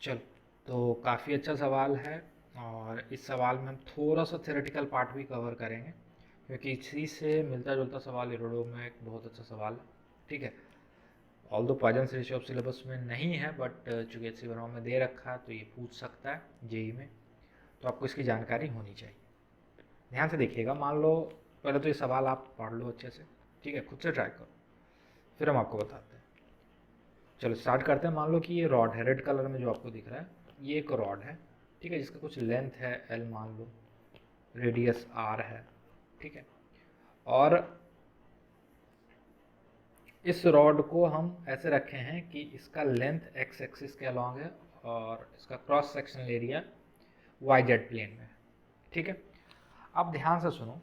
चलो, तो काफ़ी अच्छा सवाल है और इस सवाल में हम थोड़ा सा थ्योरेटिकल पार्ट भी कवर करेंगे क्योंकि इसी से मिलता जुलता सवाल इरोडो में एक बहुत अच्छा सवाल है। ठीक है, ऑल दो पॉइजन रेशियो ऑफ सिलेबस में नहीं है बट चूंकि एच सी में दे रखा है तो ये पूछ सकता है जेई में, तो आपको इसकी जानकारी होनी चाहिए। ध्यान से देखिएगा, मान लो पहले तो ये सवाल आप पढ़ लो अच्छे से, ठीक है, खुद से ट्राई करो, फिर हम आपको बताते हैं। चलो स्टार्ट करते हैं। मान लो कि ये रॉड है, रेड कलर में जो आपको दिख रहा है, ये एक रॉड है, ठीक है, जिसका कुछ लेंथ है एल मान लो, रेडियस आर है, ठीक है, और इस रॉड को हम ऐसे रखे हैं कि इसका लेंथ एक्स एक्सिस के अलॉन्ग है और इसका cross sectional area Y Z plane में है, ठीक है। अब ध्यान से सुनो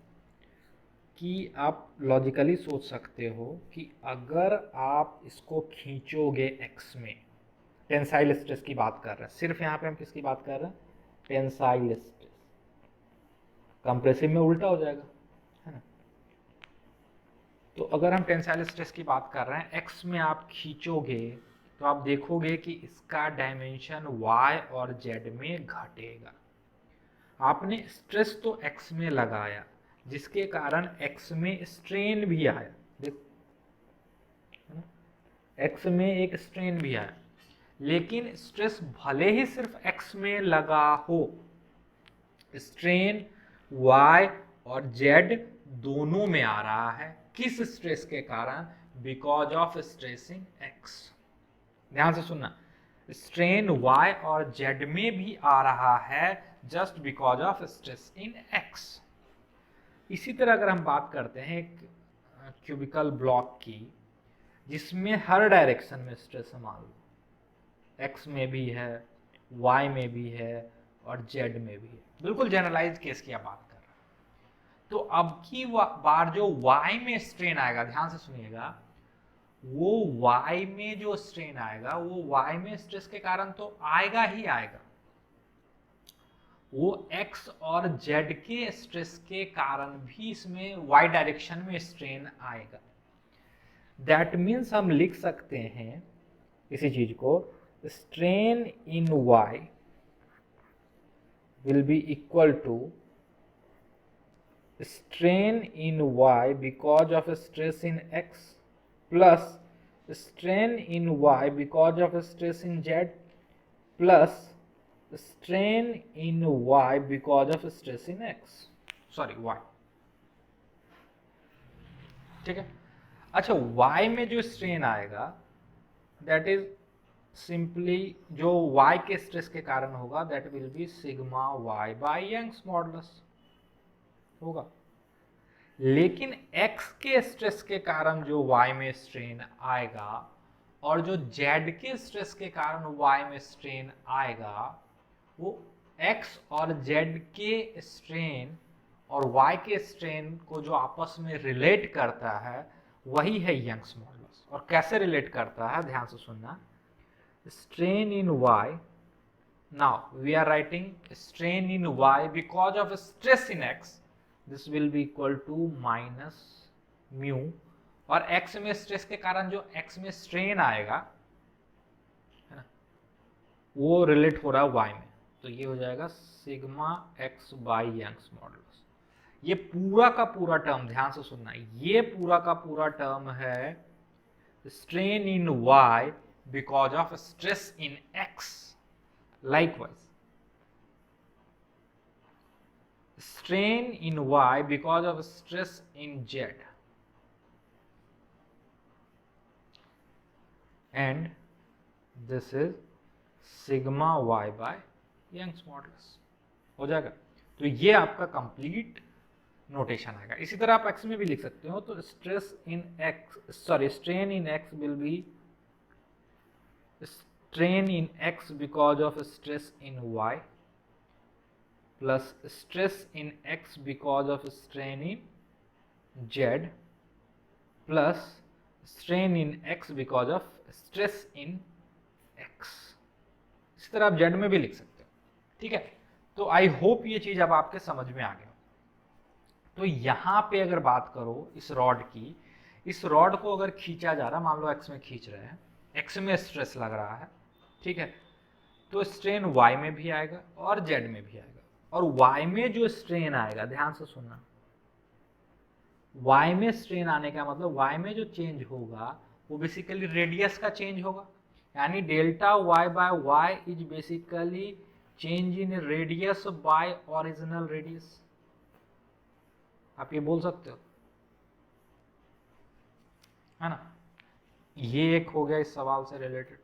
कि आप लॉजिकली सोच सकते हो कि अगर आप इसको खींचोगे एक्स में, टेंसाइल स्ट्रेस की बात कर रहे हैं, सिर्फ यहाँ पे हम किसकी बात कर रहे हैं, टेंसाइल स्ट्रेस। कंप्रेसिव में उल्टा हो जाएगा, है ना। तो अगर हम टेंसाइल स्ट्रेस की बात कर रहे हैं, एक्स में आप खींचोगे तो आप देखोगे कि इसका डायमेंशन वाई और जेड में घटेगा। आपने स्ट्रेस तो एक्स में लगाया जिसके कारण एक्स में स्ट्रेन भी आया, देखो एक्स में एक स्ट्रेन भी आया, लेकिन स्ट्रेस भले ही सिर्फ एक्स में लगा हो, स्ट्रेन वाई और जेड दोनों में आ रहा है। किस स्ट्रेस के कारण? Because of stressing x. ध्यान से सुनना, स्ट्रेन वाई और जेड में भी आ रहा है just because of stress in x. इसी तरह अगर हम बात करते हैं एक क्यूबिकल ब्लॉक की जिसमें हर डायरेक्शन में स्ट्रेस है, मान लो एक्स में भी है, वाई में भी है और जेड में भी है, बिल्कुल जनरलाइज केस की आप बात कर रहे हैं। तो अब की बार जो वाई में स्ट्रेन आएगा, ध्यान से सुनिएगा, वो वाई में जो स्ट्रेन आएगा वो वाई में स्ट्रेस के कारण तो आएगा ही आएगा, वो एक्स और जेड के स्ट्रेस के कारण भी इसमें वाई डायरेक्शन में स्ट्रेन आएगा। दैट मीन्स हम लिख सकते हैं इसी चीज को, strain in y will be equal to strain in y because of stress in x plus strain in y because of stress in z plus strain in y because of stress in x, sorry y, ठीक है। अच्छा, y में जो strain आएगा that is simply जो y के stress के कारण होगा, that will be sigma y by Young's modulus होगा। लेकिन x के स्ट्रेस के कारण जो y में स्ट्रेन आएगा और जो z के स्ट्रेस के कारण y में स्ट्रेन आएगा, वो x और z के स्ट्रेन और y के स्ट्रेन को जो आपस में रिलेट करता है वही है यंग्स मॉडुलस। और कैसे रिलेट करता है, ध्यान से सुनना, strain in y, now we are writing strain in y because of stress in x, this will be equal to minus mu, और x में स्ट्रेस के कारण जो x में स्ट्रेन आएगा, है ना, वो रिलेट हो रहा है y में, तो ये हो जाएगा sigma x by Young's modulus. ये पूरा का पूरा टर्म, ध्यान से सुनना, ये पूरा का पूरा टर्म है strain in y because of stress in x. Likewise, strain in y because of stress in z, and this is sigma y by Young's modulus हो जाएगा। तो ये आपका कंप्लीट नोटेशन आएगा। इसी तरह आप x में भी लिख सकते हो, तो stress in x, sorry, strain in x will be strain in x because of stress in y plus stress in x because of strain in z plus strain in x because of stress in x। इसी तरह आप z में भी लिख सकते हो, ठीक है। तो आई होप ये चीज अब आपके समझ में आ गया। तो यहां पे अगर बात करो इस रॉड की, इस रॉड को अगर खींचा जा रहा है, मान लो x में खींच रहे हैं, x में स्ट्रेस लग रहा है, ठीक है, तो स्ट्रेन y में भी आएगा और z में भी आएगा। और y में जो स्ट्रेन आएगा, ध्यान से सुनना, y में स्ट्रेन आने का मतलब y में जो चेंज होगा वो बेसिकली रेडियस का चेंज होगा, यानी delta y by y is basically change in radius by original radius. आप ये बोल सकते हो, है ना। ये एक हो गया इस सवाल से रिलेटेड।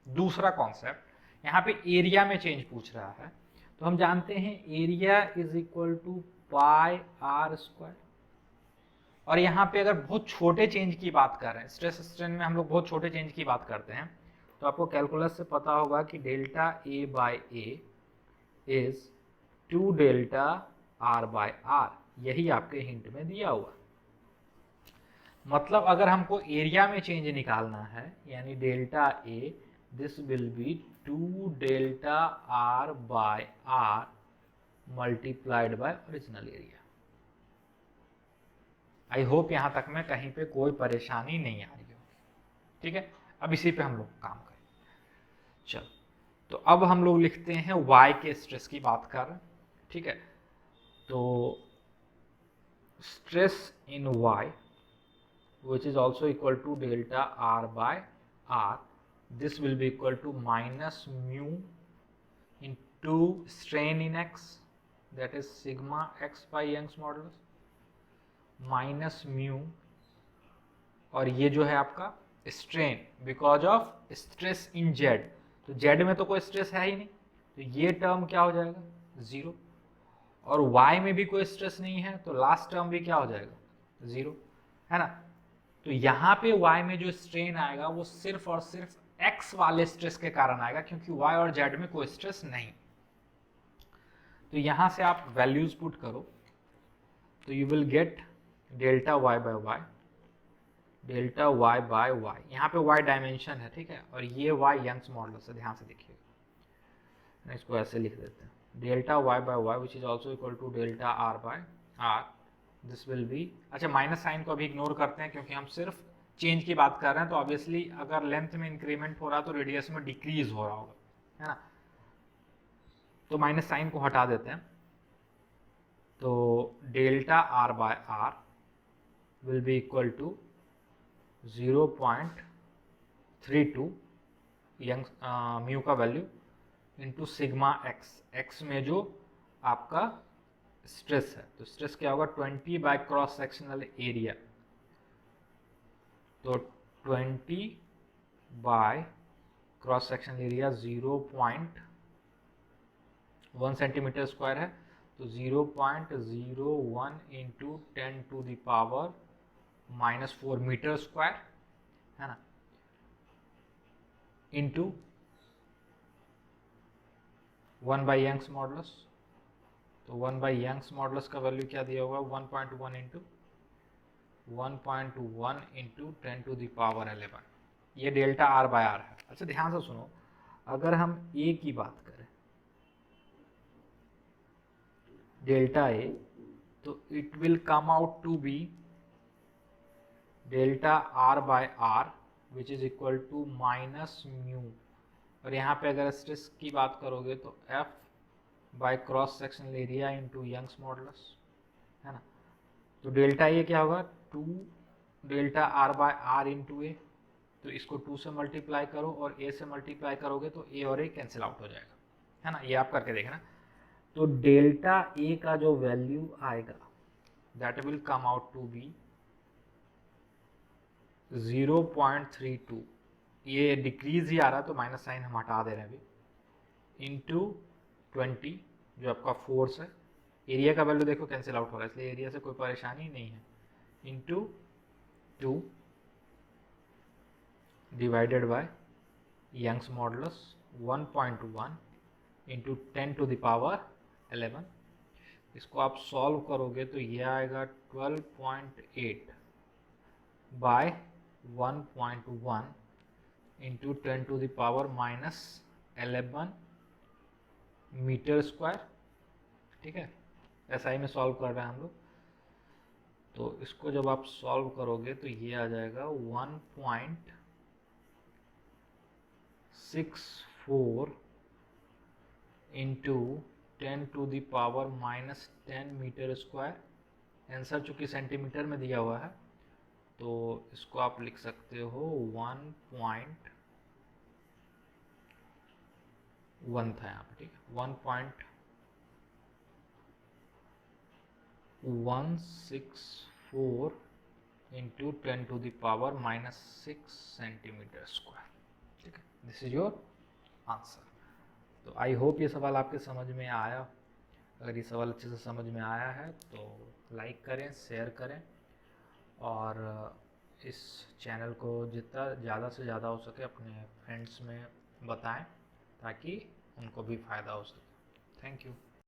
दूसरा कॉन्सेप्ट, यहाँ पे एरिया में चेंज पूछ रहा है, तो हम जानते हैं area is equal to pi r square. और यहाँ पे अगर बहुत छोटे चेंज की बात कर रहे हैं, स्ट्रेस स्ट्रेन में हम लोग बहुत छोटे चेंज की बात करते हैं, तो आपको कैलकुलस से पता होगा कि delta A by A is 2 delta r by r, यही आपके हिंट में दिया हुआ। मतलब अगर हमको एरिया में चेंज निकालना है, यानी delta A, this will be 2 delta r by r multiplied by original area. I hope यहां तक में कहीं पे कोई परेशानी नहीं आ रही हो, ठीक है। अब इसी पे हम लोग काम करें। चलो, तो अब हम लोग लिखते हैं y के स्ट्रेस की बात कर रहे हैं, ठीक है। तो stress in y which is also equal to delta r by r, this will be equal to minus mu into strain in x, that is sigma x by Young's modulus, minus mu, और ये जो है आपका strain because of stress in z, तो z में तो कोई stress है ही नहीं, तो ये टर्म क्या हो जाएगा, 0। और y में भी कोई स्ट्रेस नहीं है, तो लास्ट टर्म भी क्या हो जाएगा, 0, है ना। तो यहाँ पे y में जो स्ट्रेन आएगा वो सिर्फ और सिर्फ x वाले स्ट्रेस के कारण आएगा, क्योंकि y और z में कोई स्ट्रेस नहीं। तो यहाँ से आप वैल्यूज पुट करो, तो you will get delta y by y, delta y by y, यहाँ पे y डायमेंशन है, ठीक है, और ये y यंग्स मॉडुलस है, ध्यान से देखिएगा। इसको ऐसे लिख देते हैं, delta y by y which is also equal to delta r by r, this will be, अच्छा माइनस साइन को अभी इग्नोर करते हैं क्योंकि हम सिर्फ चेंज की बात कर रहे हैं, तो ऑब्वियसली अगर लेंथ में इंक्रीमेंट हो रहा तो रेडियस में डिक्रीज हो रहा होगा, है ना। तो माइनस साइन को हटा देते हैं, तो delta r by r will be equal to 0.32 Young mu का value into sigma x, x में जो आपका स्ट्रेस है, तो स्ट्रेस क्या होगा, 20 बाय क्रॉस सेक्शनल एरिया, तो 20 by cross sectional area 0.1 centimetre square है, तो 0.01 into 10 to the power -4 metre square, है ना, इंटू 1 बाई यंग्स मॉडुलस, तो 1 बाई यंग्स मॉडुलस का वैल्यू क्या दिया होगा, 1.1 into 1.1 into 10 to the power 11, ये डेल्टा आर बाय आर है। अच्छा ध्यान से सुनो, अगर हम ए की बात करें, डेल्टा ए, तो it will come out to be delta r by r which is equal to minus mu, और यहाँ पे अगर स्ट्रेस की बात करोगे तो F by cross sectional area into Young's modulus, है ना। तो डेल्टा ए क्या होगा, 2 delta r by r into A, तो इसको 2 से मल्टीप्लाई करो और ए से मल्टीप्लाई करोगे तो ए और ए कैंसिल आउट हो जाएगा, है ना। ये आप करके देखना, तो डेल्टा ए का जो वैल्यू आएगा that will come out to be 0.32, ये डिक्रीज ही आ रहा है तो माइनस साइन हम हटा दे रहे हैं अभी, इंटू 20 जो आपका फोर्स है, एरिया का वैल्यू देखो कैंसिल आउट हो रहा है इसलिए एरिया से कोई परेशानी नहीं है, into 2 divided by Young's modulus 1.1 into 10 to the power 11, इसको आप सॉल्व करोगे तो ये आएगा 12.8 by 1.1 into 10 to the power -11 metre square, ठीक है। एसआई में सॉल्व कर रहे हैं हम लोग, तो इसको जब आप सॉल्व करोगे तो ये आ जाएगा 1.64 इंटू 10⁻⁻10 मीटर स्क्वायर। आंसर चूँकि सेंटीमीटर में दिया हुआ है तो इसको आप लिख सकते हो 1.1 था यहाँ पे, ठीक है, 1.164 इंटू 10⁻⁻6 सेंटीमीटर स्क्वायर, ठीक है, दिस इज योर आंसर। तो आई होप ये सवाल आपके समझ में आया। अगर ये सवाल अच्छे से समझ में आया है तो लाइक करें, शेयर करें, और इस चैनल को जितना ज़्यादा से ज़्यादा हो सके अपने फ्रेंड्स में बताएं ताकि उनको भी फ़ायदा हो सके। Thank you.